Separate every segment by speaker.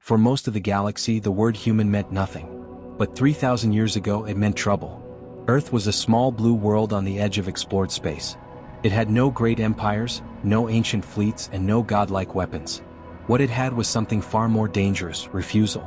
Speaker 1: For most of the galaxy, the word human meant nothing. But 3,000 years ago, it meant trouble. Earth was a small blue world on the edge of explored space. It had no great empires, no ancient fleets, and no godlike weapons. What it had was something far more dangerous: refusal.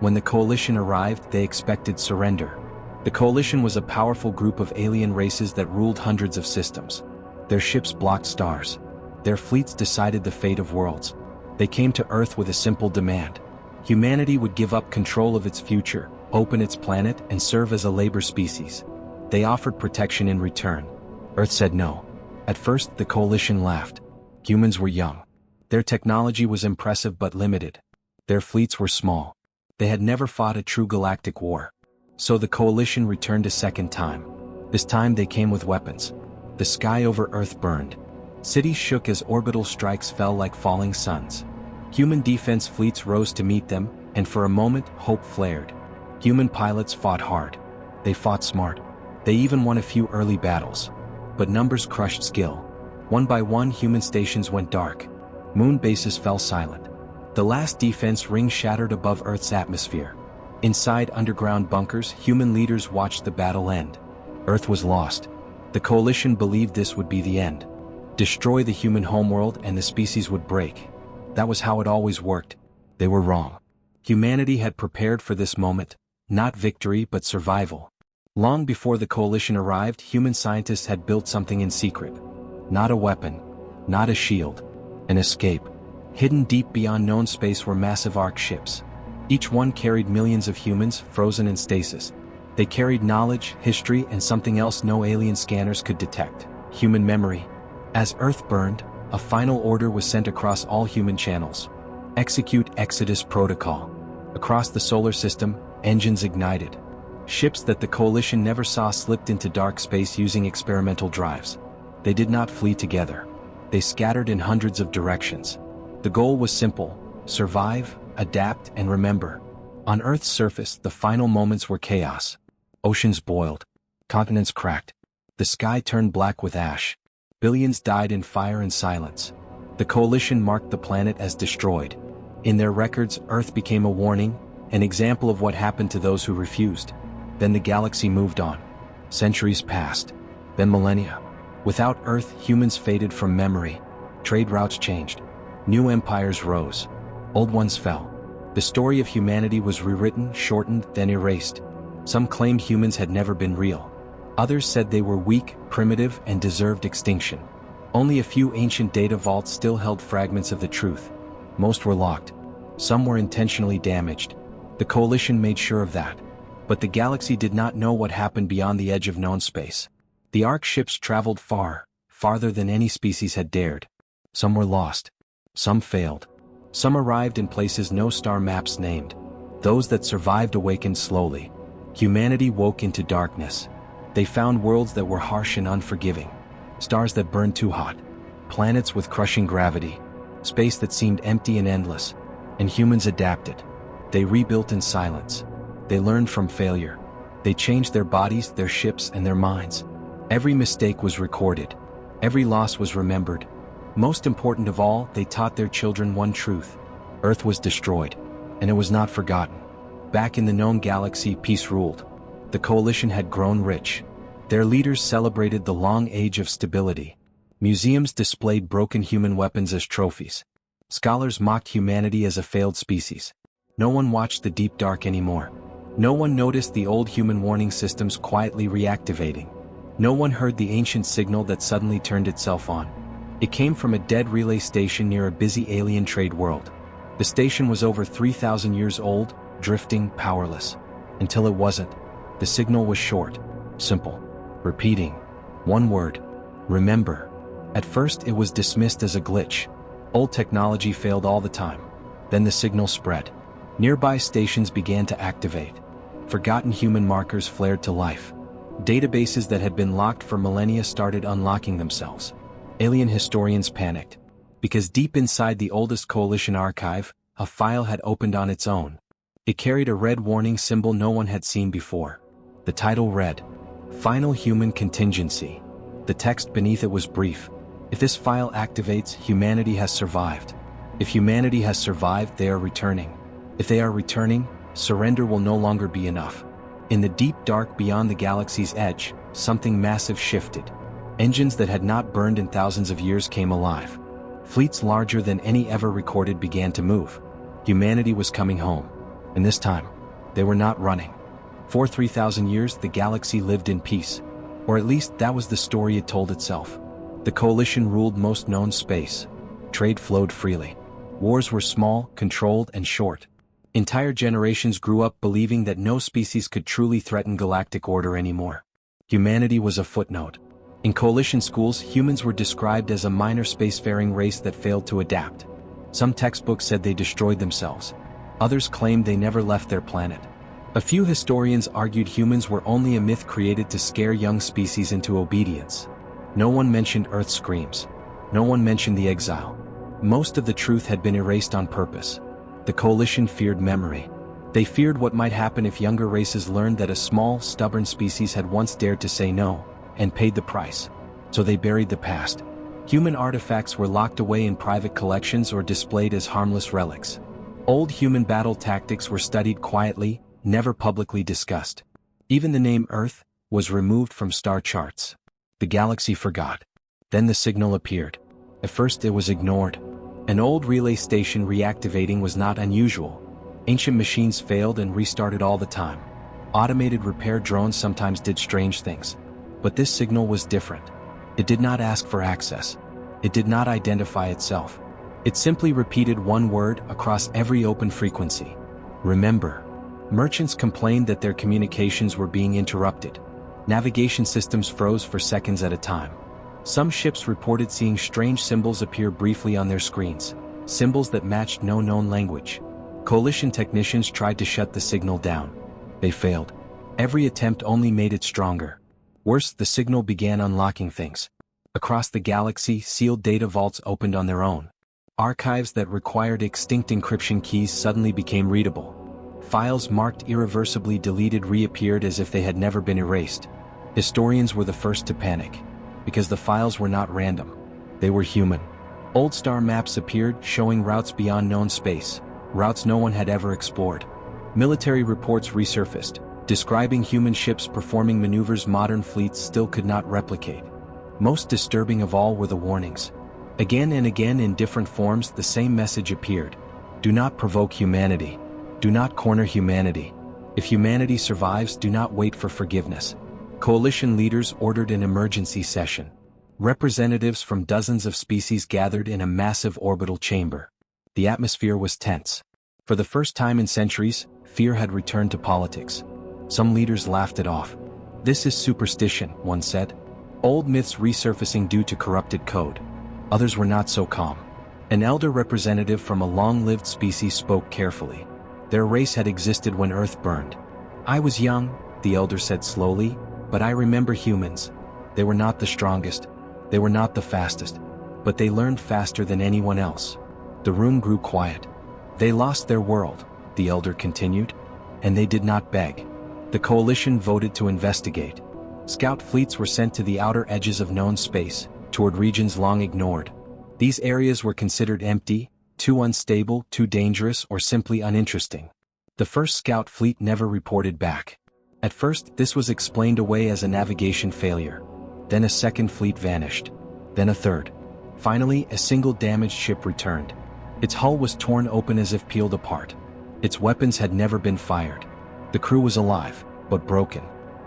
Speaker 1: When the Coalition arrived, they expected surrender. The Coalition was a powerful group of alien races that ruled hundreds of systems. Their ships blocked stars. Their fleets decided the fate of worlds. They came to Earth with a simple demand. Humanity would give up control of its future, open its planet, and serve as a labor species. They offered protection in return. Earth said no. At first, the Coalition laughed. Humans were young. Their technology was impressive but limited. Their fleets were small. They had never fought a true galactic war. So the Coalition returned a second time. This time they came with weapons. The sky over Earth burned. Cities shook as orbital strikes fell like falling suns. Human defense fleets rose to meet them, and for a moment, hope flared. Human pilots fought hard. They fought smart. They even won a few early battles. But numbers crushed skill. One by one, human stations went dark. Moon bases fell silent. The last defense ring shattered above Earth's atmosphere. Inside underground bunkers, human leaders watched the battle end. Earth was lost. The Coalition believed this would be the end. Destroy the human homeworld and the species would break. That was how it always worked. They were wrong. Humanity had prepared for this moment, not victory but survival. Long before the Coalition arrived, human scientists had built something in secret. Not a weapon, not a shield, an escape. Hidden deep beyond known space were massive arc ships. Each one carried millions of humans, frozen in stasis. They carried knowledge, history, and something else no alien scanners could detect: human memory. As Earth burned, a final order was sent across all human channels. Execute Exodus Protocol. Across the solar system, engines ignited. Ships that the Coalition never saw slipped into dark space using experimental drives. They did not flee together. They scattered in hundreds of directions. The goal was simple: survive, adapt, and remember. On Earth's surface, the final moments were chaos. Oceans boiled. Continents cracked. The sky turned black with ash. Billions died in fire and silence. The Coalition marked the planet as destroyed. In their records, Earth became a warning, an example of what happened to those who refused. Then the galaxy moved on. Centuries passed. Then millennia. Without Earth, humans faded from memory. Trade routes changed. New empires rose. Old ones fell. The story of humanity was rewritten, shortened, then erased. Some claimed humans had never been real. Others said they were weak, primitive, and deserved extinction. Only a few ancient data vaults still held fragments of the truth. Most were locked. Some were intentionally damaged. The Coalition made sure of that. But the galaxy did not know what happened beyond the edge of known space. The arc ships traveled far, farther than any species had dared. Some were lost. Some failed. Some arrived in places no star maps named. Those that survived awakened slowly. Humanity woke into darkness. They found worlds that were harsh and unforgiving. Stars that burned too hot. Planets with crushing gravity. Space that seemed empty and endless. And humans adapted. They rebuilt in silence. They learned from failure. They changed their bodies, their ships, and their minds. Every mistake was recorded. Every loss was remembered. Most important of all, they taught their children one truth: Earth was destroyed, and it was not forgotten. Back in the known galaxy, peace ruled. The Coalition had grown rich. Their leaders celebrated the long age of stability. Museums displayed broken human weapons as trophies. Scholars mocked humanity as a failed species. No one watched the deep dark anymore. No one noticed the old human warning systems quietly reactivating. No one heard the ancient signal that suddenly turned itself on. It came from a dead relay station near a busy alien trade world. The station was over 3,000 years old, drifting, powerless. Until it wasn't. The signal was short, simple, repeating one word: remember. At first, it was dismissed as a glitch. Old technology failed all the time. Then the signal spread. Nearby stations began to activate. Forgotten human markers flared to life. Databases that had been locked for millennia started unlocking themselves. Alien historians panicked. Because deep inside the oldest Coalition archive, a file had opened on its own. It carried a red warning symbol no one had seen before. The title read, "Final Human Contingency." The text beneath it was brief. If this file activates, humanity has survived. If humanity has survived, they are returning. If they are returning, surrender will no longer be enough. In the deep dark beyond the galaxy's edge, something massive shifted. Engines that had not burned in thousands of years came alive. Fleets larger than any ever recorded began to move. Humanity was coming home. And this time, they were not running. For 3,000 years, the galaxy lived in peace. Or at least that was the story it told itself. The coalition ruled most known space. Trade flowed freely. Wars were small, controlled, and short. Entire generations grew up believing that no species could truly threaten galactic order anymore. Humanity was a footnote. In coalition schools, humans were described as a minor spacefaring race that failed to adapt. Some textbooks said they destroyed themselves. Others claimed they never left their planet. A few historians argued humans were only a myth created to scare young species into obedience. No one mentioned Earth's screams. No one mentioned the exile. Most of the truth had been erased on purpose. The coalition feared memory. They feared what might happen if younger races learned that a small, stubborn species had once dared to say no, and paid the price. So they buried the past. Human artifacts were locked away in private collections or displayed as harmless relics. Old human battle tactics were studied quietly, never publicly discussed. Even the name Earth was removed from star charts. The galaxy forgot. Then the signal appeared. At first it was ignored. An old relay station reactivating was not unusual. Ancient machines failed and restarted all the time. Automated repair drones sometimes did strange things. But this signal was different. It did not ask for access. It did not identify itself. It simply repeated one word across every open frequency. Remember. Merchants complained that their communications were being interrupted. Navigation systems froze for seconds at a time. Some ships reported seeing strange symbols appear briefly on their screens, symbols that matched no known language. Coalition technicians tried to shut the signal down. They failed. Every attempt only made it stronger. Worse, the signal began unlocking things. Across the galaxy, sealed data vaults opened on their own. Archives that required extinct encryption keys suddenly became readable. Files marked irreversibly deleted reappeared as if they had never been erased. Historians were the first to panic. Because the files were not random. They were human. Old star maps appeared, showing routes beyond known space, routes no one had ever explored. Military reports resurfaced, describing human ships performing maneuvers modern fleets still could not replicate. Most disturbing of all were the warnings. Again and again in different forms the same message appeared. Do not provoke humanity. Do not corner humanity. If humanity survives, do not wait for forgiveness. Coalition leaders ordered an emergency session. Representatives from dozens of species gathered in a massive orbital chamber. The atmosphere was tense. For the first time in centuries, fear had returned to politics. Some leaders laughed it off. This is superstition, one said. Old myths resurfacing due to corrupted code. Others were not so calm. An elder representative from a long-lived species spoke carefully. Their race had existed when Earth burned. I was young, the elder said slowly, but I remember humans. They were not the strongest. They were not the fastest. But they learned faster than anyone else. The room grew quiet. They lost their world, the elder continued. And they did not beg. The coalition voted to investigate. Scout fleets were sent to the outer edges of known space, toward regions long ignored. These areas were considered empty, too unstable, too dangerous, or simply uninteresting. The first scout fleet never reported back. At first, this was explained away as a navigation failure. Then a second fleet vanished. Then a third. Finally, a single damaged ship returned. Its hull was torn open as if peeled apart. Its weapons had never been fired. The crew was alive, but broken.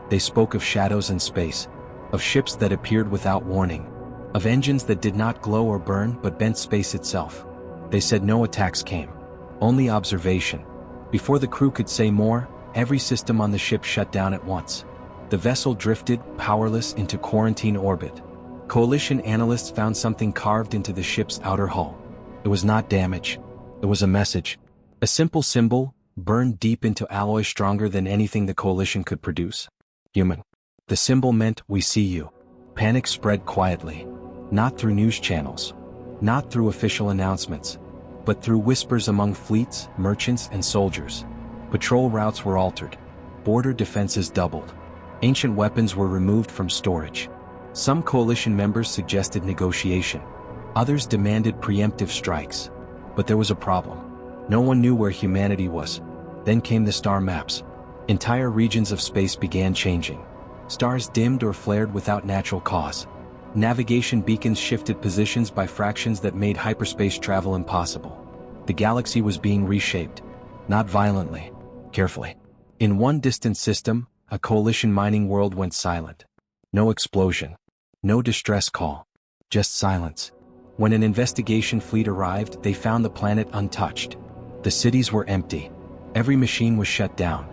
Speaker 1: They spoke of shadows in space, of ships that appeared without warning, of engines that did not glow or burn but bent space itself. They said no attacks came, only observation. Before the crew could say more, every system on the ship shut down at once. The vessel drifted, powerless, into quarantine orbit. Coalition analysts found something carved into the ship's outer hull. It was not damage. It was a message. A simple symbol, burned deep into alloy stronger than anything the coalition could produce. Human. The symbol meant, we see you. Panic spread quietly. Not through news channels. Not through official announcements. But through whispers among fleets, merchants, and soldiers. Patrol routes were altered. Border defenses doubled. Ancient weapons were removed from storage. Some coalition members suggested negotiation. Others demanded preemptive strikes. But there was a problem. No one knew where humanity was. Then came the star maps. Entire regions of space began changing. Stars dimmed or flared without natural cause. Navigation beacons shifted positions by fractions that made hyperspace travel impossible. The galaxy was being reshaped. Not violently, carefully. In one distant system, a coalition mining world went silent. No explosion. No distress call. Just silence. When an investigation fleet arrived, they found the planet untouched. The cities were empty. Every machine was shut down.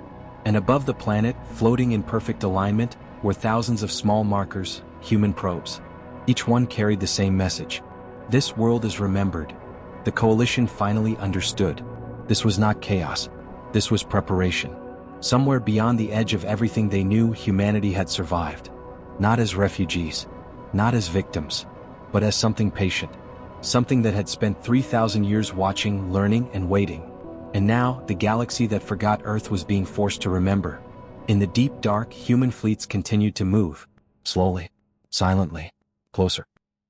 Speaker 1: And above the planet, floating in perfect alignment, were thousands of small markers, human probes. Each one carried the same message. This world is remembered. The coalition finally understood. This was not chaos. This was preparation. Somewhere beyond the edge of everything they knew, humanity had survived. Not as refugees. Not as victims. But as something patient. Something that had spent 3,000 years watching, learning, and waiting. And now, the galaxy that forgot Earth was being forced to remember. In the deep dark, human fleets continued to move. Slowly. Silently. Closer.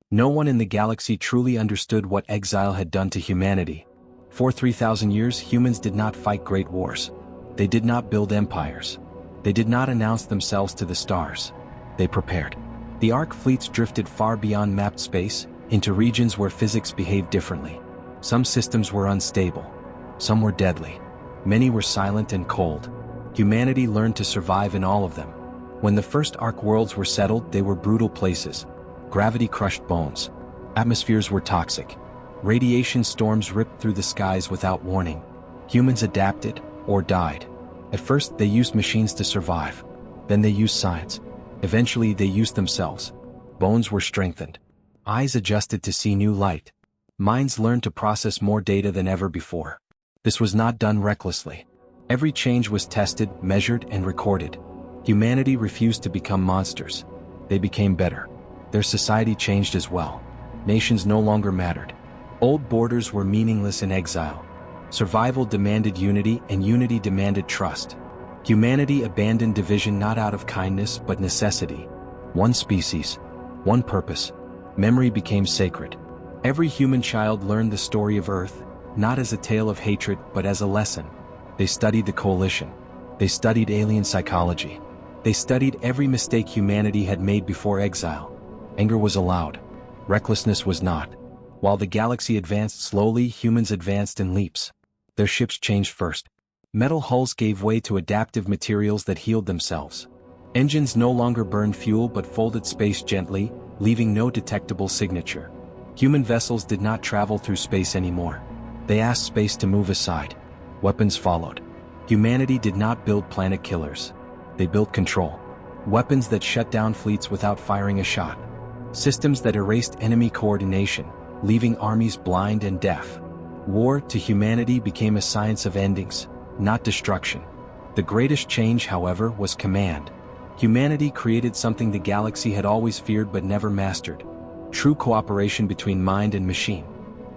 Speaker 1: No one in the galaxy truly understood what Exile had done to humanity. For 3,000 years, humans did not fight great wars. They did not build empires. They did not announce themselves to the stars. They prepared. The Ark fleets drifted far beyond mapped space, into regions where physics behaved differently. Some systems were unstable. Some were deadly. Many were silent and cold. Humanity learned to survive in all of them. When the first Ark worlds were settled, they were brutal places. Gravity crushed bones. Atmospheres were toxic. Radiation storms ripped through the skies without warning. Humans adapted, or died. At first, they used machines to survive. Then they used science. Eventually, they used themselves. Bones were strengthened. Eyes adjusted to see new light. Minds learned to process more data than ever before. This was not done recklessly. Every change was tested, measured, and recorded. Humanity refused to become monsters. They became better. Their society changed as well. Nations no longer mattered. Old borders were meaningless in exile. Survival demanded unity, and unity demanded trust. Humanity abandoned division not out of kindness but necessity. One species, one purpose. Memory became sacred. Every human child learned the story of Earth, not as a tale of hatred but as a lesson. They studied the coalition. They studied alien psychology. They studied every mistake humanity had made before exile. Anger was allowed. Recklessness was not. While the galaxy advanced slowly, humans advanced in leaps. Their ships changed first. Metal hulls gave way to adaptive materials that healed themselves. Engines no longer burned fuel but folded space gently, leaving no detectable signature. Human vessels did not travel through space anymore. They asked space to move aside. Weapons followed. Humanity did not build planet killers. They built control. Weapons that shut down fleets without firing a shot. Systems that erased enemy coordination, leaving armies blind and deaf. War to humanity became a science of endings, not destruction. The greatest change, however, was command. Humanity created something the galaxy had always feared but never mastered. True cooperation between mind and machine.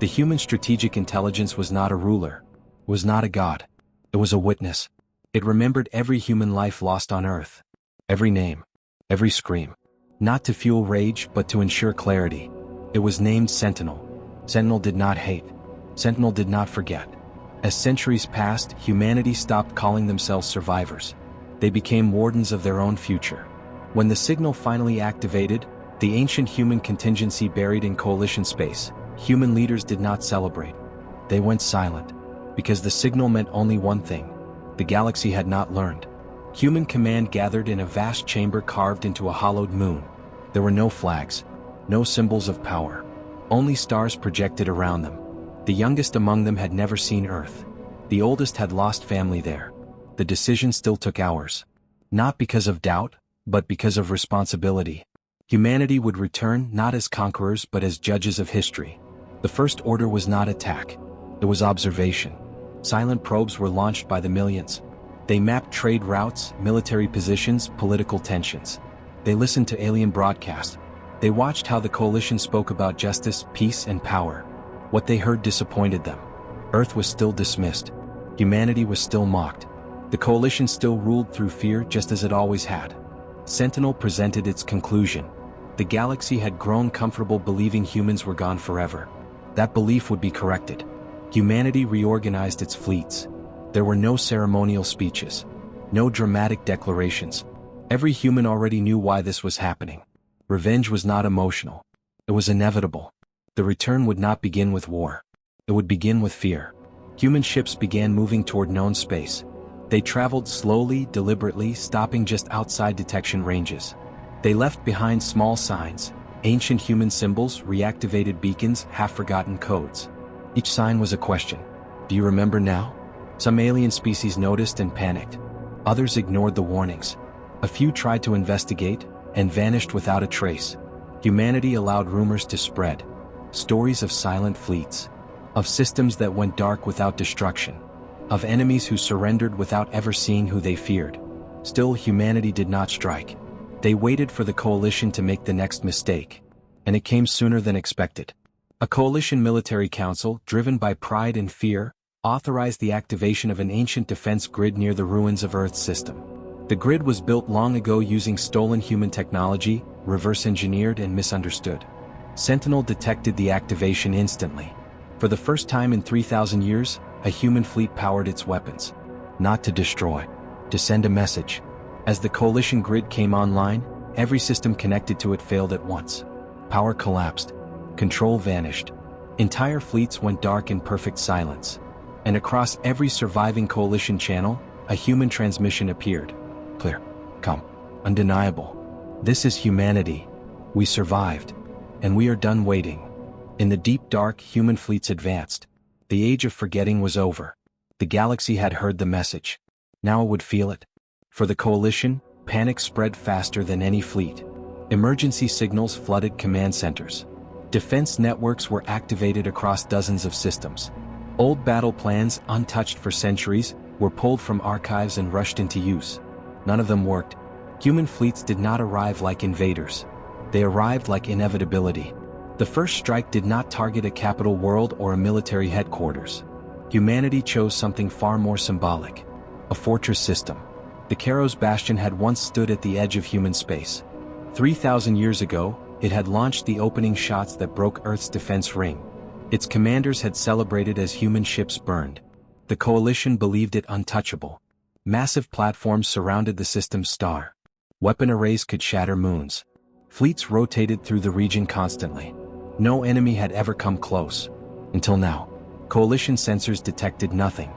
Speaker 1: The human strategic intelligence was not a ruler, was not a god. It was a witness. It remembered every human life lost on Earth. Every name. Every scream. Not to fuel rage but to ensure clarity. It was named Sentinel. Sentinel did not hate. Sentinel did not forget. As centuries passed, humanity stopped calling themselves survivors. They became wardens of their own future. When the signal finally activated, the ancient human contingency buried in coalition space, human leaders did not celebrate. They went silent. Because the signal meant only one thing. The galaxy had not learned. Human command gathered in a vast chamber carved into a hollowed moon. There were no flags. No symbols of power. Only stars projected around them. The youngest among them had never seen Earth. The oldest had lost family there. The decision still took hours. Not because of doubt, but because of responsibility. Humanity would return not as conquerors but as judges of history. The first order was not attack. It was observation. Silent probes were launched by the millions. They mapped trade routes, military positions, political tensions. They listened to alien broadcasts. They watched how the coalition spoke about justice, peace, and power. What they heard disappointed them. Earth was still dismissed. Humanity was still mocked. The coalition still ruled through fear just as it always had. Sentinel presented its conclusion. The galaxy had grown comfortable believing humans were gone forever. That belief would be corrected. Humanity reorganized its fleets. There were no ceremonial speeches, no dramatic declarations. Every human already knew why this was happening. Revenge was not emotional. It was inevitable. The return would not begin with war. It would begin with fear. Human ships began moving toward known space. They traveled slowly, deliberately, stopping just outside detection ranges. They left behind small signs, ancient human symbols, reactivated beacons, half-forgotten codes. Each sign was a question. Do you remember now? Some alien species noticed and panicked. Others ignored the warnings. A few tried to investigate and vanished without a trace. Humanity allowed rumors to spread. Stories of silent fleets. Of systems that went dark without destruction. Of enemies who surrendered without ever seeing who they feared. Still, humanity did not strike. They waited for the coalition to make the next mistake. And it came sooner than expected. A coalition military council, driven by pride and fear, authorized the activation of an ancient defense grid near the ruins of Earth's system. The grid was built long ago using stolen human technology, reverse-engineered and misunderstood. Sentinel detected the activation instantly. For the first time in 3,000 years, a human fleet powered its weapons. Not to destroy, to send a message. As the coalition grid came online, every system connected to it failed at once. Power collapsed. Control vanished. Entire fleets went dark in perfect silence. And across every surviving coalition channel, a human transmission appeared. Clear. Calm. Undeniable. This is humanity. We survived. And we are done waiting. In the deep dark, human fleets advanced. The age of forgetting was over. The galaxy had heard the message. Now it would feel it. For the coalition, panic spread faster than any fleet. Emergency signals flooded command centers. Defense networks were activated across dozens of systems. Old battle plans, untouched for centuries, were pulled from archives and rushed into use. None of them worked. Human fleets did not arrive like invaders. They arrived like inevitability. The first strike did not target a capital world or a military headquarters. Humanity chose something far more symbolic. A fortress system. The Kairos Bastion had once stood at the edge of human space. 3,000 years ago, it had launched the opening shots that broke Earth's defense ring. Its commanders had celebrated as human ships burned. The coalition believed it untouchable. Massive platforms surrounded the system's star. Weapon arrays could shatter moons. Fleets rotated through the region constantly. No enemy had ever come close. Until now. Coalition sensors detected nothing.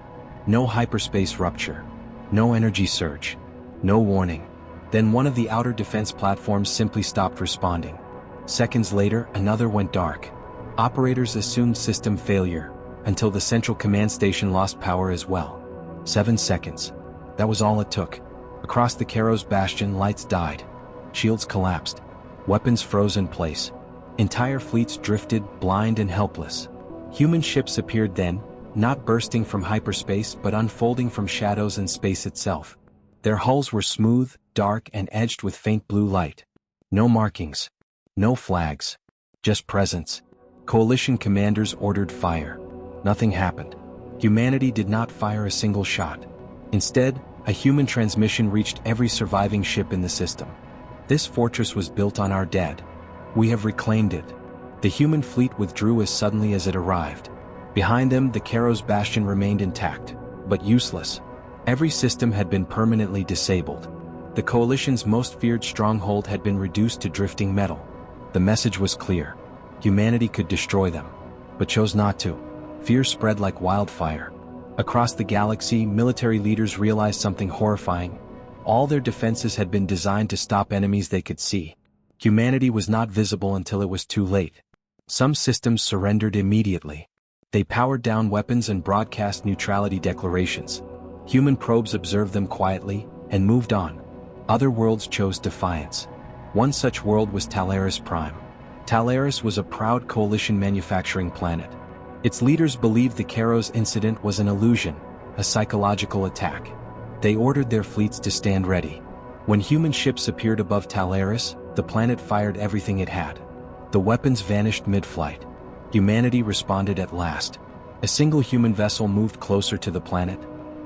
Speaker 1: No hyperspace rupture. No energy surge. No warning. Then one of the outer defense platforms simply stopped responding. Seconds later, another went dark. Operators assumed system failure, until the central command station lost power as well. 7 seconds. That was all it took. Across the Kairos Bastion, lights died. Shields collapsed. Weapons froze in place. Entire fleets drifted, blind and helpless. Human ships appeared then, not bursting from hyperspace but unfolding from shadows and space itself. Their hulls were smooth, dark and edged with faint blue light. No markings. No flags. Just presence. Coalition commanders ordered fire. Nothing happened. Humanity did not fire a single shot. Instead, a human transmission reached every surviving ship in the system. This fortress was built on our dead. We have reclaimed it. The human fleet withdrew as suddenly as it arrived. Behind them, the Kairos Bastion remained intact, but useless. Every system had been permanently disabled. The coalition's most feared stronghold had been reduced to drifting metal. The message was clear. Humanity could destroy them, but chose not to. Fear spread like wildfire. Across the galaxy, military leaders realized something horrifying. All their defenses had been designed to stop enemies they could see. Humanity was not visible until it was too late. Some systems surrendered immediately. They powered down weapons and broadcast neutrality declarations. Human probes observed them quietly and moved on. Other worlds chose defiance. One such world was Talaris Prime. Talaris was a proud coalition manufacturing planet. Its leaders believed the Kairos incident was an illusion, a psychological attack. They ordered their fleets to stand ready. When human ships appeared above Talaris, the planet fired everything it had. The weapons vanished mid-flight. Humanity responded at last. A single human vessel moved closer to the planet.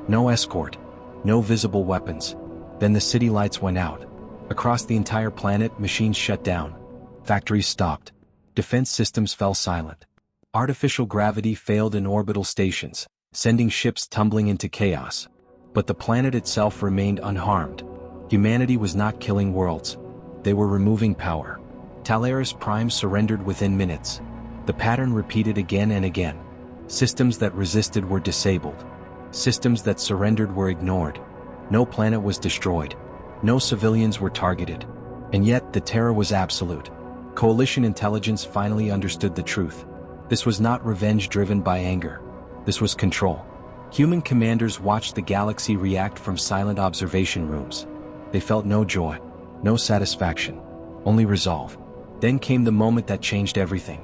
Speaker 1: No escort. No visible weapons. Then the city lights went out. Across the entire planet, machines shut down. Factories stopped. Defense systems fell silent. Artificial gravity failed in orbital stations, sending ships tumbling into chaos. But the planet itself remained unharmed. Humanity was not killing worlds. They were removing power. Talaris Prime surrendered within minutes. The pattern repeated again and again. Systems that resisted were disabled. Systems that surrendered were ignored. No planet was destroyed. No civilians were targeted. And yet, the terror was absolute. Coalition intelligence finally understood the truth. This was not revenge driven by anger. This was control. Human commanders watched the galaxy react from silent observation rooms. They felt no joy, no satisfaction, only resolve. Then came the moment that changed everything.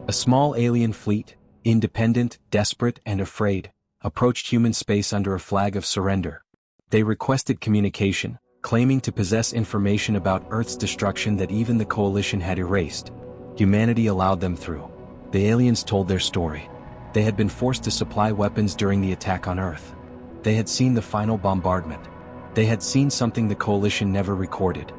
Speaker 1: A small alien fleet, independent, desperate, and afraid, approached human space under a flag of surrender. They requested communication, claiming to possess information about Earth's destruction that even the Coalition had erased. Humanity allowed them through. The aliens told their story. They had been forced to supply weapons during the attack on Earth. They had seen the final bombardment. They had seen something the Coalition never recorded.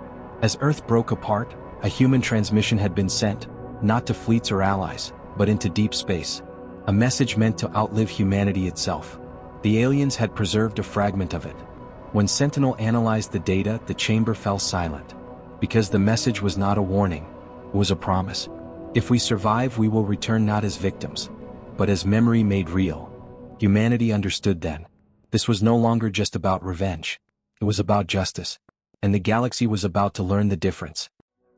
Speaker 1: As Earth broke apart, a human transmission had been sent, not to fleets or allies, but into deep space. A message meant to outlive humanity itself. The aliens had preserved a fragment of it. When Sentinel analyzed the data, the chamber fell silent. Because the message was not a warning, it was a promise. If we survive, we will return not as victims, but as memory made real. Humanity understood then. This was no longer just about revenge. It was about justice. And the galaxy was about to learn the difference.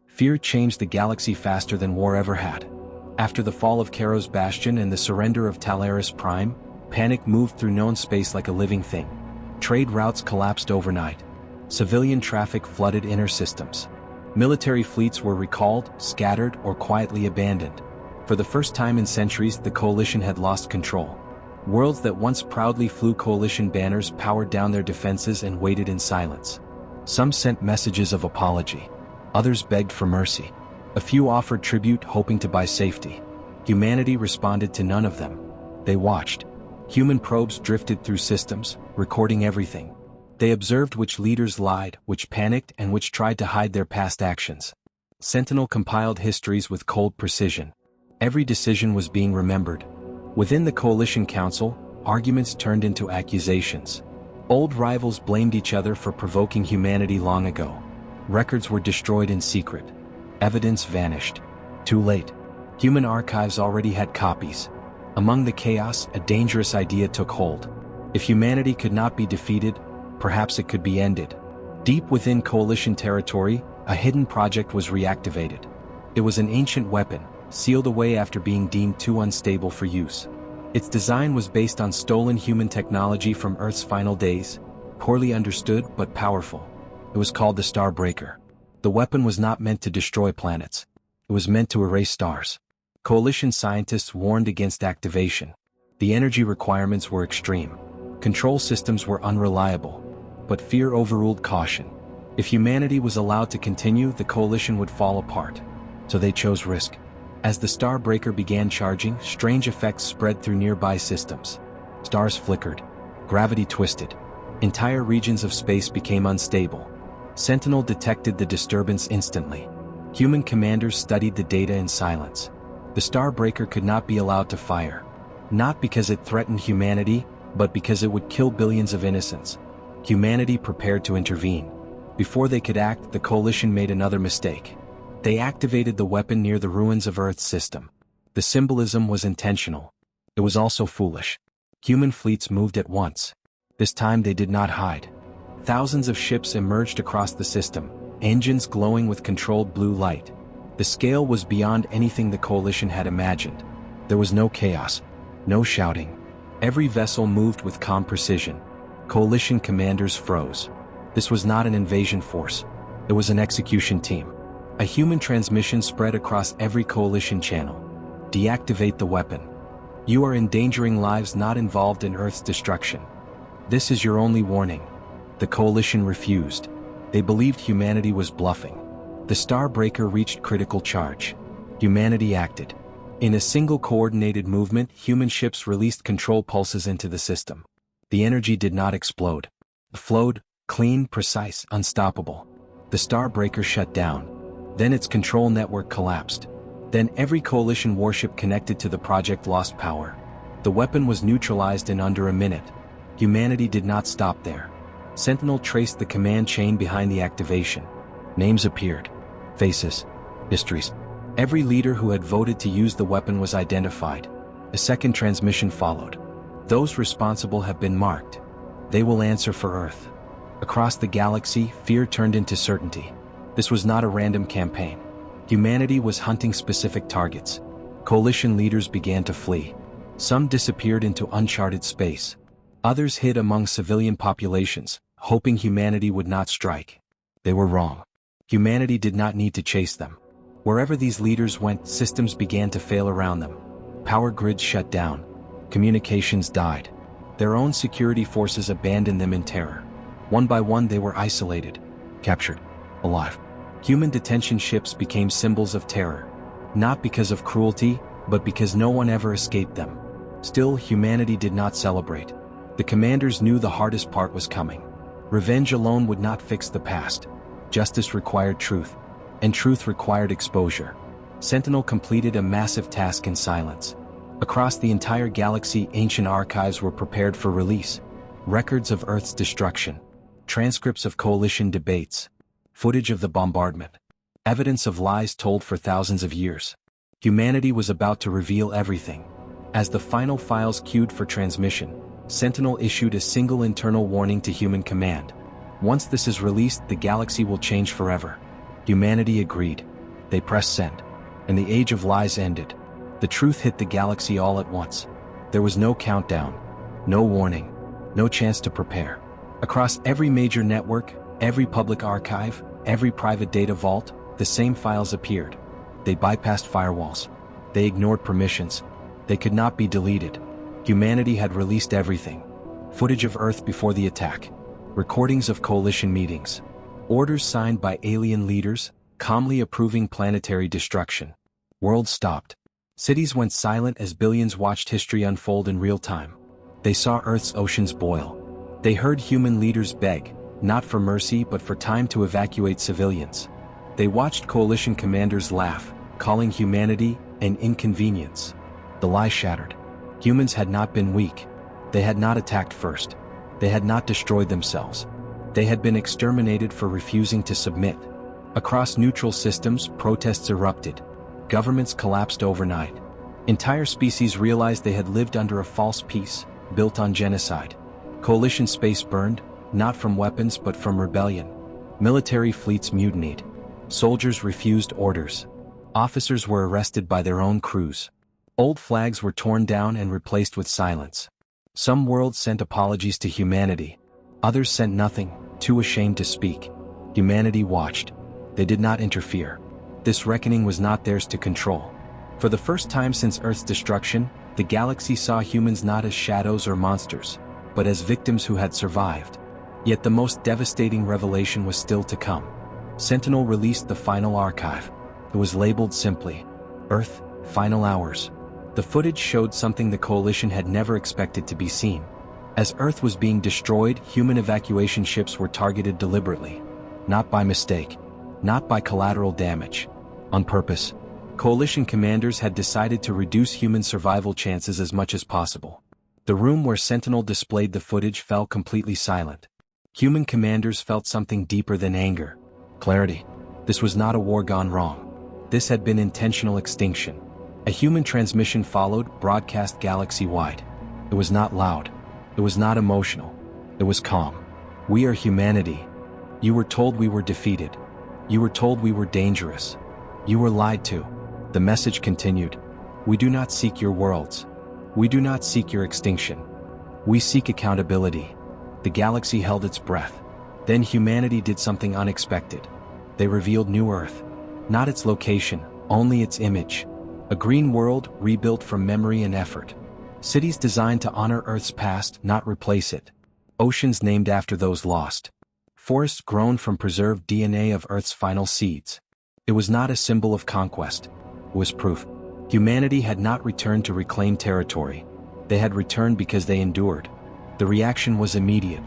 Speaker 1: Fear changed the galaxy faster than war ever had. After the fall of Karo's Bastion and the surrender of Talaris Prime, panic moved through known space like a living thing. Trade routes collapsed overnight. Civilian traffic flooded inner systems. Military fleets were recalled, scattered, or quietly abandoned. For the first time in centuries, the Coalition had lost control. Worlds that once proudly flew Coalition banners powered down their defenses and waited in silence. Some sent messages of apology. Others begged for mercy. A few offered tribute, hoping to buy safety. Humanity responded to none of them. They watched. Human probes drifted through systems, recording everything. They observed which leaders lied, which panicked, and which tried to hide their past actions. Sentinel compiled histories with cold precision. Every decision was being remembered. Within the Coalition Council, arguments turned into accusations. Old rivals blamed each other for provoking humanity long ago. Records were destroyed in secret. Evidence vanished. Too late. Human archives already had copies. Among the chaos, a dangerous idea took hold. If humanity could not be defeated, perhaps it could be ended. Deep within Coalition territory, a hidden project was reactivated. It was an ancient weapon, sealed away after being deemed too unstable for use. Its design was based on stolen human technology from Earth's final days, poorly understood but powerful. It was called the Starbreaker. The weapon was not meant to destroy planets. It was meant to erase stars. Coalition scientists warned against activation. The energy requirements were extreme. Control systems were unreliable. But fear overruled caution. If humanity was allowed to continue, the Coalition would fall apart. So they chose risk. As the Starbreaker began charging, strange effects spread through nearby systems. Stars flickered. Gravity twisted. Entire regions of space became unstable. Sentinel detected the disturbance instantly. Human commanders studied the data in silence. The Starbreaker could not be allowed to fire. Not because it threatened humanity, but because it would kill billions of innocents. Humanity prepared to intervene. Before they could act, the Coalition made another mistake. They activated the weapon near the ruins of Earth's system. The symbolism was intentional. It was also foolish. Human fleets moved at once. This time they did not hide. Thousands of ships emerged across the system, engines glowing with controlled blue light. The scale was beyond anything the Coalition had imagined. There was no chaos, no shouting. Every vessel moved with calm precision. Coalition commanders froze. This was not an invasion force. It was an execution team. A human transmission spread across every Coalition channel. Deactivate the weapon. You are endangering lives not involved in Earth's destruction. This is your only warning. The Coalition refused. They believed humanity was bluffing. The Starbreaker reached critical charge. Humanity acted. In a single coordinated movement, human ships released control pulses into the system. The energy did not explode. It flowed, clean, precise, unstoppable. The Starbreaker shut down. Then its control network collapsed. Then every coalition warship connected to the project lost power. The weapon was neutralized in under a minute. Humanity did not stop there. Sentinel traced the command chain behind the activation. Names appeared. Faces. Histories. Every leader who had voted to use the weapon was identified. A second transmission followed. Those responsible have been marked. They will answer for Earth. Across the galaxy, fear turned into certainty. This was not a random campaign. Humanity was hunting specific targets. Coalition leaders began to flee. Some disappeared into uncharted space. Others hid among civilian populations, hoping humanity would not strike. They were wrong. Humanity did not need to chase them. Wherever these leaders went, systems began to fail around them. Power grids shut down. Communications died. Their own security forces abandoned them in terror. One by one they were isolated, captured, alive. Human detention ships became symbols of terror. Not because of cruelty, but because no one ever escaped them. Still, humanity did not celebrate. The commanders knew the hardest part was coming. Revenge alone would not fix the past. Justice required truth. And truth required exposure. Sentinel completed a massive task in silence. Across the entire galaxy, ancient archives were prepared for release. Records of Earth's destruction. Transcripts of coalition debates. Footage of the bombardment. Evidence of lies told for thousands of years. Humanity was about to reveal everything. As the final files queued for transmission, Sentinel issued a single internal warning to human command. Once this is released, the galaxy will change forever. Humanity agreed. They pressed send. And the age of lies ended. The truth hit the galaxy all at once. There was no countdown. No warning. No chance to prepare. Across every major network, every public archive, every private data vault, the same files appeared. They bypassed firewalls. They ignored permissions. They could not be deleted. Humanity had released everything. Footage of Earth before the attack. Recordings of coalition meetings. Orders signed by alien leaders, calmly approving planetary destruction. Worlds stopped. Cities went silent as billions watched history unfold in real time. They saw Earth's oceans boil. They heard human leaders beg, not for mercy but for time to evacuate civilians. They watched coalition commanders laugh, calling humanity an inconvenience. The lie shattered. Humans had not been weak. They had not attacked first. They had not destroyed themselves. They had been exterminated for refusing to submit. Across neutral systems, protests erupted. Governments collapsed overnight. Entire species realized they had lived under a false peace, built on genocide. Coalition space burned, not from weapons but from rebellion. Military fleets mutinied. Soldiers refused orders. Officers were arrested by their own crews. Old flags were torn down and replaced with silence. Some worlds sent apologies to humanity. Others sent nothing, too ashamed to speak. Humanity watched. They did not interfere. This reckoning was not theirs to control. For the first time since Earth's destruction, the galaxy saw humans not as shadows or monsters, but as victims who had survived. Yet the most devastating revelation was still to come. Sentinel released the final archive. It was labeled simply, Earth, Final Hours. The footage showed something the coalition had never expected to be seen. As Earth was being destroyed, human evacuation ships were targeted deliberately. Not by mistake. Not by collateral damage. On purpose. Coalition commanders had decided to reduce human survival chances as much as possible. The room where Sentinel displayed the footage fell completely silent. Human commanders felt something deeper than anger. Clarity. This was not a war gone wrong. This had been intentional extinction. A human transmission followed, broadcast galaxy-wide. It was not loud. It was not emotional. It was calm. We are humanity. You were told we were defeated. You were told we were dangerous. You were lied to. The message continued. We do not seek your worlds. We do not seek your extinction. We seek accountability. The galaxy held its breath. Then humanity did something unexpected. They revealed New Earth. Not its location, only its image. A green world rebuilt from memory and effort. Cities designed to honor Earth's past, not replace it. Oceans named after those lost. Forests grown from preserved DNA of Earth's final seeds. It was not a symbol of conquest. It was proof. Humanity had not returned to reclaim territory. They had returned because they endured. The reaction was immediate.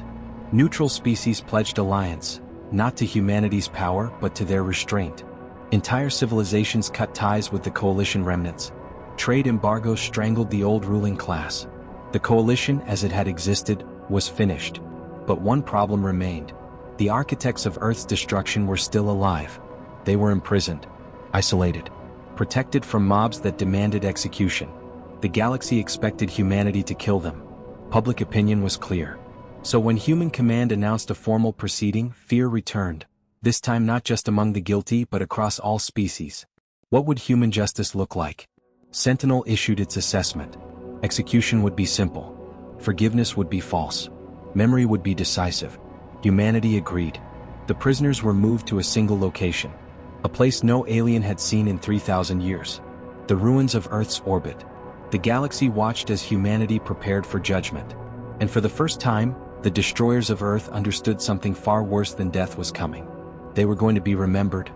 Speaker 1: Neutral species pledged alliance, not to humanity's power but to their restraint. Entire civilizations cut ties with the coalition remnants. Trade embargoes strangled the old ruling class. The coalition, as it had existed, was finished. But one problem remained. The architects of Earth's destruction were still alive. They were imprisoned, isolated, protected from mobs that demanded execution. The galaxy expected humanity to kill them. Public opinion was clear. So when Human Command announced a formal proceeding, fear returned. This time not just among the guilty but across all species. What would human justice look like? Sentinel issued its assessment. Execution would be simple. Forgiveness would be false. Memory would be decisive. Humanity agreed. The prisoners were moved to a single location. A place no alien had seen in 3,000 years. The ruins of Earth's orbit. The galaxy watched as humanity prepared for judgment. And for the first time, the destroyers of Earth understood something far worse than death was coming. They were going to be remembered,